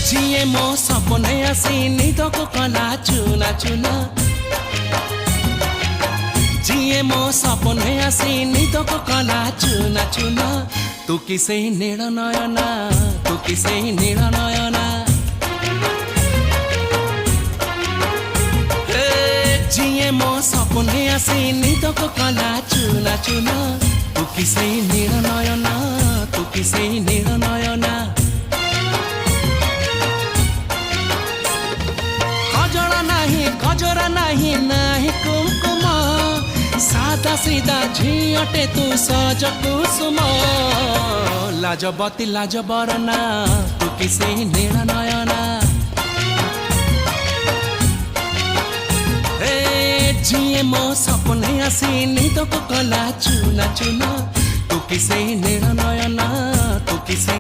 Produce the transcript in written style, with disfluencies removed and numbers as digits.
जिए मो सपने आसी निदको कला चुना चुना जिए मो सपने आसी निदको कला चुना चुना तू किसे नील नयना तू किसे नील नयना जिए मो सपने आसी निदको कला चुना चुना तू किसे नील नयना तू किसे नील नयना गजरा नहीं नहीं कुमकुम सादा सीधा झीटे तू सज कुसुम लाजबती लाज बरना तू किसे नील नयना जिए मो सपने आसी निदको कला चुना चुना तू किसे नील नयना तू किसे